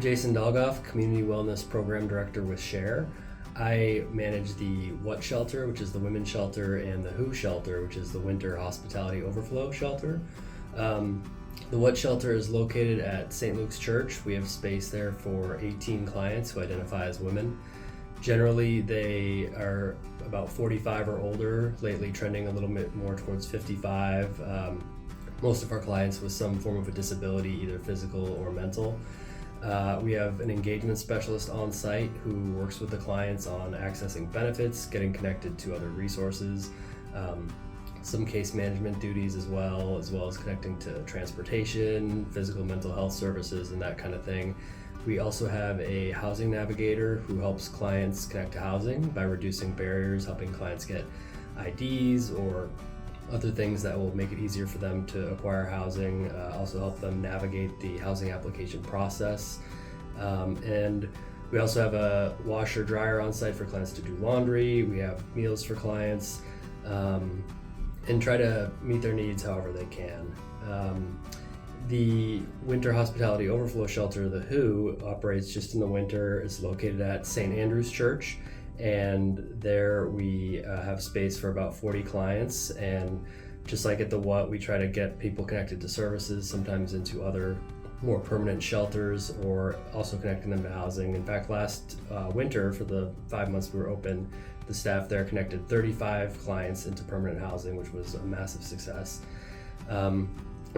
Jason DOLGOFF, Community Wellness Program Director with SHARE. I manage the WHAT shelter, which is the women's shelter, and the WHO shelter, which is the winter hospitality overflow shelter. The WHAT shelter is located at St. Luke's Church. We have space there for 18 clients who identify as women. Generally, they are about 45 or older, lately trending a little bit more towards 55. Most of our clients with some form of a disability, either physical or mental. We have an engagement specialist on site who works with the clients on accessing benefits, getting connected to other resources, some case management duties as well as connecting to transportation, physical mental health services, and that kind of thing. We also have a housing navigator who helps clients connect to housing by reducing barriers, helping clients get IDs or other things that will make it easier for them to acquire housing, also help them navigate the housing application process. And we also have a washer dryer on site for clients to do laundry. We have meals for clients, and try to meet their needs however they can. The Winter Hospitality Overflow Shelter, the WHO, operates just in the winter. It's located at St. Andrew's Church, and there we have space for about 40 clients. And just like at the WHAT, we try to get people connected to services, sometimes into other more permanent shelters, or also connecting them to housing. In fact, last winter, for the 5 months we were open, the staff there connected 35 clients into permanent housing, which was a massive success.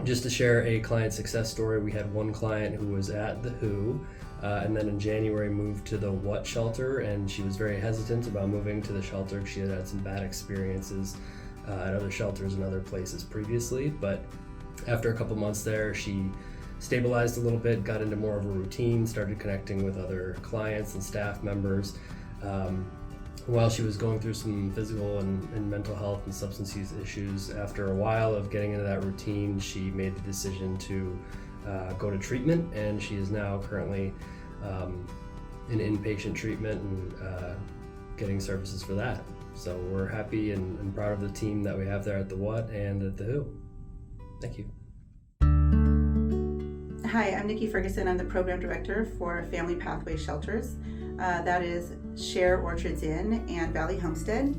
Just to share a client success story, we had one client who was at the WHO, and then in January moved to the WHAT shelter, and she was very hesitant about moving to the shelter. She had had some bad experiences at other shelters and other places previously, but after a couple months there, she stabilized a little bit, got into more of a routine, started connecting with other clients and staff members. While she was going through some physical and mental health and substance use issues, after a while of getting into that routine, she made the decision to go to treatment, and she is now currently in inpatient treatment and getting services for that. So we're happy and proud of the team that we have there at the WHAT and at the WHO. Thank you. Hi, I'm NICKY Ferguson. I'm the Program Director for Family Pathway Shelters. That is Share Orchards Inn and Valley Homestead.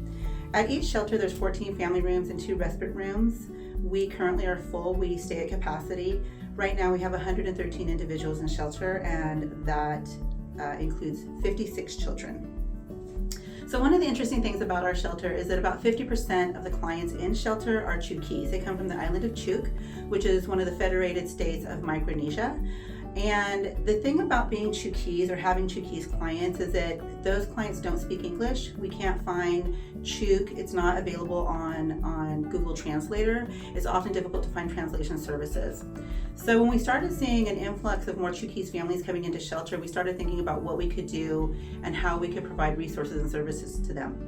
At each shelter, there's 14 family rooms and 2 respite rooms. We currently are full. We stay at capacity. Right now, we have 113 individuals in shelter, and that includes 56 children. So one of the interesting things about our shelter is that about 50% of the clients in shelter are Chuukese. They come from the island of Chuuk, which is one of the federated states of Micronesia. And the thing about being Chuukese or having Chuukese clients is that those clients don't speak English. We can't find Chuuk. It's not available on Google Translator. It's often difficult to find translation services. So when we started seeing an influx of more Chuukese families coming into shelter, we started thinking about what we could do and how we could provide resources and services to them.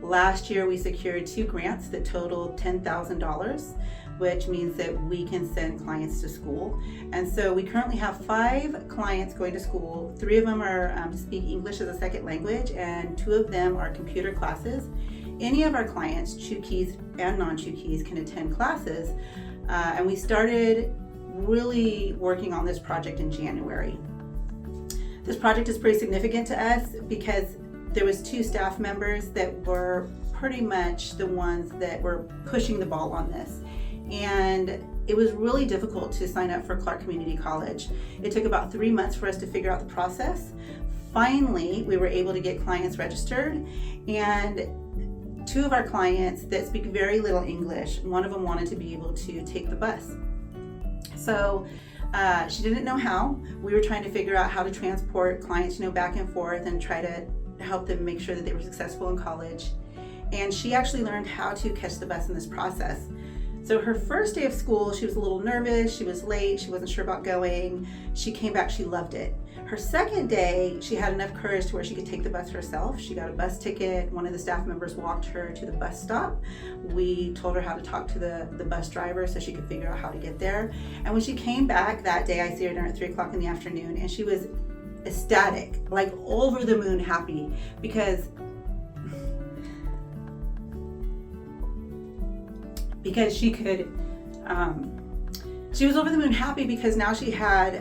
Last year, we secured 2 grants that totaled $10,000, which means that we can send clients to school. And so we currently have 5 clients going to school. 3 of them are speak English as a second language, and 2 of them are computer classes. Any of our clients, Chuukese and non-Chuukese, can attend classes. And we started really working on this project in January. This project is pretty significant to us because there was 2 staff members that were pretty much the ones that were pushing the ball on this. And it was really difficult to sign up for Clark Community College. It took about 3 months for us to figure out the process. Finally, we were able to get clients registered, and 2 of our clients that speak very little English, one of them wanted to be able to take the bus. So she didn't know how. We were trying to figure out how to transport clients, back and forth and try to help them make sure that they were successful in college. And she actually learned how to catch the bus in this process. So her first day of school, she was a little nervous, she was late, she wasn't sure about going. She came back, she loved it. Her second day, she had enough courage to where she could take the bus herself. She got a bus ticket. One of the staff members walked her to the bus stop. We told her how to talk to the bus driver so she could figure out how to get there. And when she came back that day, I see her dinner at 3 o'clock in the afternoon, and she was ecstatic, like over the moon happy, because she could She was over the moon happy because now she had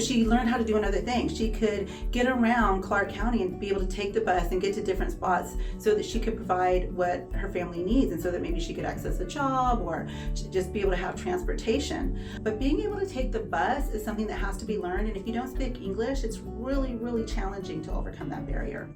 she learned how to do another thing. She could get around Clark County and be able to take the bus and get to different spots so that she could provide what her family needs, and so that maybe she could access a job or just be able to have transportation. But being able to take the bus is something that has to be learned, and if you don't speak English, it's really, really challenging to overcome that barrier.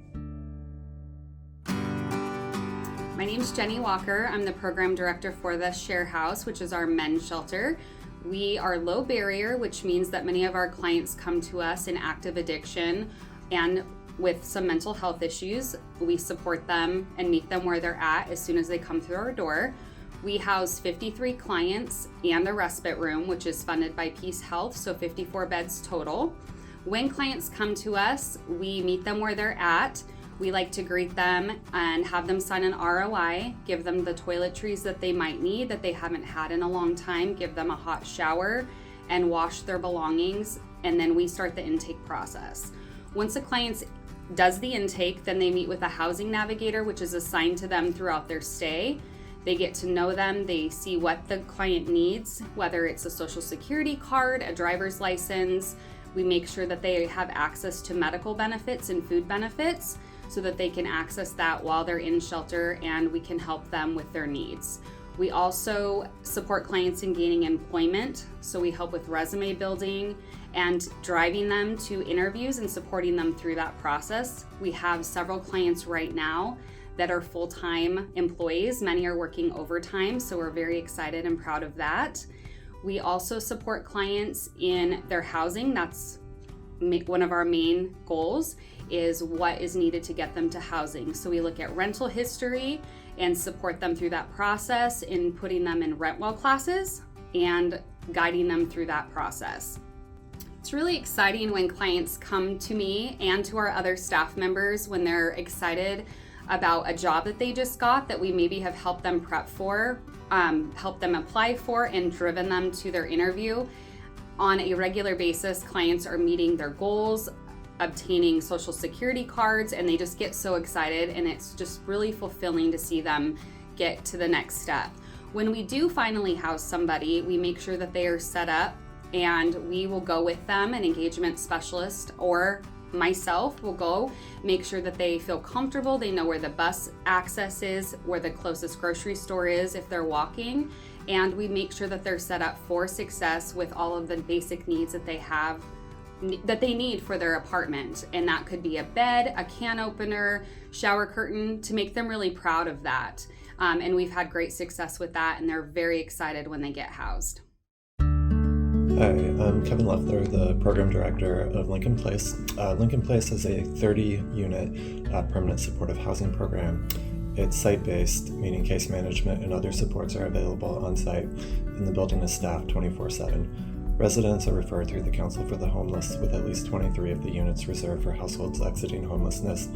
My name's Jenny Walker. I'm the program director for the Share House, which is our men's shelter. We are low barrier, which means that many of our clients come to us in active addiction and with some mental health issues. We support them and meet them where they're at as soon as they come through our door. We house 53 clients and a respite room, which is funded by Peace Health, so 54 beds total. When clients come to us, we meet them where they're at. We like to greet them and have them sign an ROI, give them the toiletries that they might need that they haven't had in a long time, give them a hot shower and wash their belongings, and then we start the intake process. Once a client does the intake, then they meet with a housing navigator, which is assigned to them throughout their stay. They get to know them, they see what the client needs, whether it's a social security card, a driver's license. We make sure that they have access to medical benefits and food benefits, so that they can access that while they're in shelter, and we can help them with their needs. We also support clients in gaining employment, so we help with resume building and driving them to interviews and supporting them through that process. We have several clients right now that are full-time employees. Many are working overtime, so we're very excited and proud of that. We also support clients in their housing. That's one of our main goals, is what is needed to get them to housing. So we look at rental history and support them through that process in putting them in rent well classes and guiding them through that process. It's really exciting when clients come to me and to our other staff members when they're excited about a job that they just got that we maybe have helped them prep for, helped them apply for, and driven them to their interview. On a regular basis, clients are meeting their goals, obtaining social security cards, and they just get so excited, and it's just really fulfilling to see them get to the next step. When we do finally house somebody, we make sure that they are set up, and we will go with them, an engagement specialist or myself will go make sure that they feel comfortable, they know where the bus access is, where the closest grocery store is if they're walking, and we make sure that they're set up for success with all of the basic needs that they need for their apartment. And that could be a bed, a can opener, shower curtain, to make them really proud of that. And we've had great success with that, and they're very excited when they get housed. Hi, I'm Kevin Leffler, the Program Director of Lincoln Place. Lincoln Place is a 30-unit permanent supportive housing program. It's site-based, meaning case management and other supports are available on site, and the building is staffed 24/7. Residents are referred through the Council for the Homeless, with at least 23 of the units reserved for households exiting homelessness,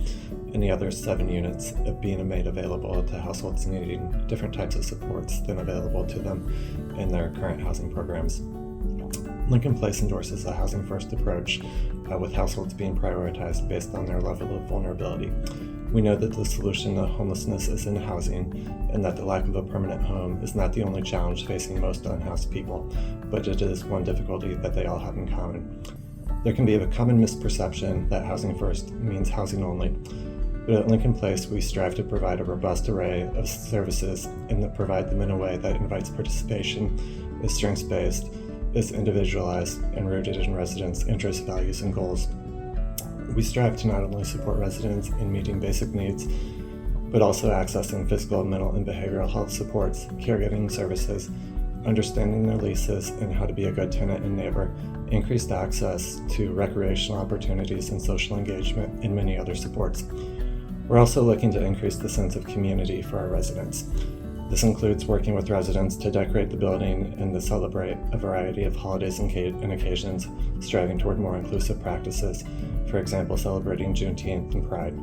and the other 7 units being made available to households needing different types of supports than available to them in their current housing programs. Lincoln Place endorses a housing-first approach, with households being prioritized based on their level of vulnerability. We know that the solution to homelessness is in housing, and that the lack of a permanent home is not the only challenge facing most unhoused people, but it is one difficulty that they all have in common. There can be a common misperception that housing first means housing only, but at Lincoln Place we strive to provide a robust array of services and to provide them in a way that invites participation, is strengths-based, is individualized, and rooted in residents' interests, values, and goals. We strive to not only support residents in meeting basic needs, but also accessing physical, mental, and behavioral health supports, caregiving services, understanding their leases and how to be a good tenant and neighbor, increased access to recreational opportunities and social engagement, and many other supports. We're also looking to increase the sense of community for our residents. This includes working with residents to decorate the building and to celebrate a variety of holidays and occasions, striving toward more inclusive practices, for example, celebrating Juneteenth and Pride.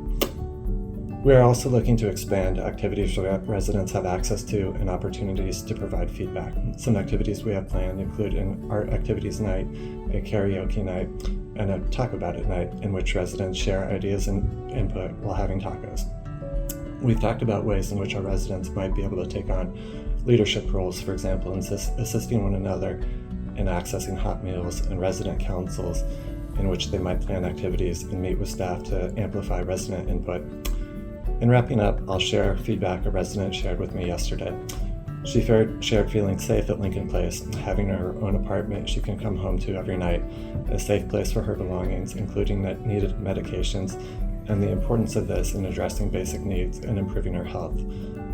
We are also looking to expand activities that residents have access to and opportunities to provide feedback. Some activities we have planned include an art activities night, a karaoke night, and a talk about it night in which residents share ideas and input while having tacos. We've talked about ways in which our residents might be able to take on leadership roles, for example, in assisting one another in accessing hot meals and resident councils in which they might plan activities and meet with staff to amplify resident input. In wrapping up, I'll share feedback a resident shared with me yesterday. She shared feeling safe at Lincoln Place, having her own apartment she can come home to every night, a safe place for her belongings, including needed medications, and the importance of this in addressing basic needs and improving her health.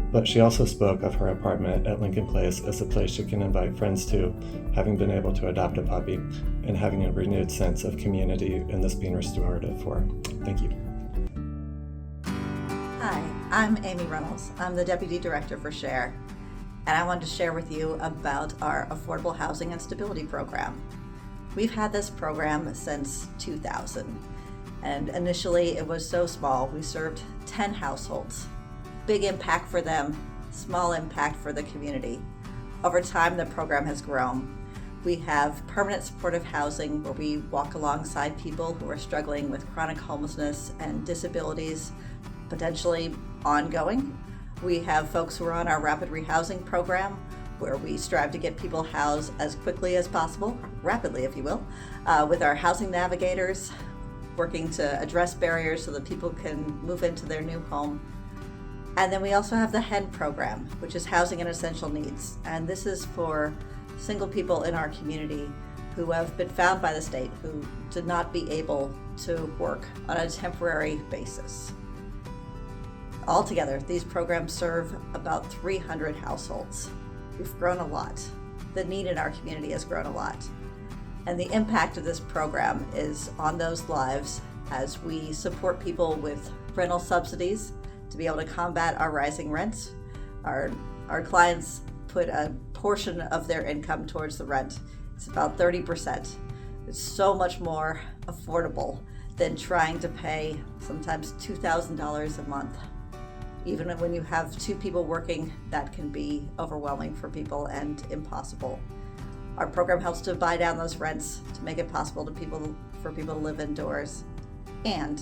But she also spoke of her apartment at Lincoln Place as a place she can invite friends to, having been able to adopt a puppy, and having a renewed sense of community and this being restorative for her. Thank you. Hi, I'm Amy Reynolds. I'm the Deputy Director for SHARE, and I wanted to share with you about our Affordable Housing and Stability Program. We've had this program since 2000, and initially it was so small, we served 10 households. Big impact for them, small impact for the community. Over time, the program has grown. We have permanent supportive housing where we walk alongside people who are struggling with chronic homelessness and disabilities, potentially ongoing. We have folks who are on our rapid rehousing program where we strive to get people housed as quickly as possible, rapidly if you will, with our housing navigators, working to address barriers so that people can move into their new home. And then we also have the HEN program, which is Housing and Essential Needs. And this is for single people in our community who have been found by the state who did not be able to work on a temporary basis. Altogether, these programs serve about 300 households. We've grown a lot. The need in our community has grown a lot. And the impact of this program is on those lives as we support people with rental subsidies to be able to combat our rising rents. Our clients put a portion of their income towards the rent. It's about 30%. It's so much more affordable than trying to pay sometimes $2,000 a month. Even when you have two people working, that can be overwhelming for people and impossible. Our program helps to buy down those rents to make it possible for people to live indoors. And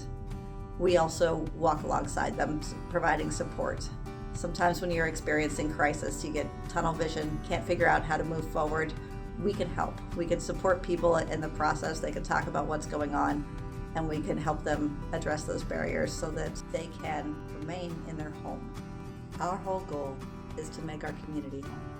we also walk alongside them, providing support. Sometimes when you're experiencing crisis, you get tunnel vision, can't figure out how to move forward. We can help. We can support people in the process. They can talk about what's going on, and we can help them address those barriers so that they can remain in their home. Our whole goal is to make our community home.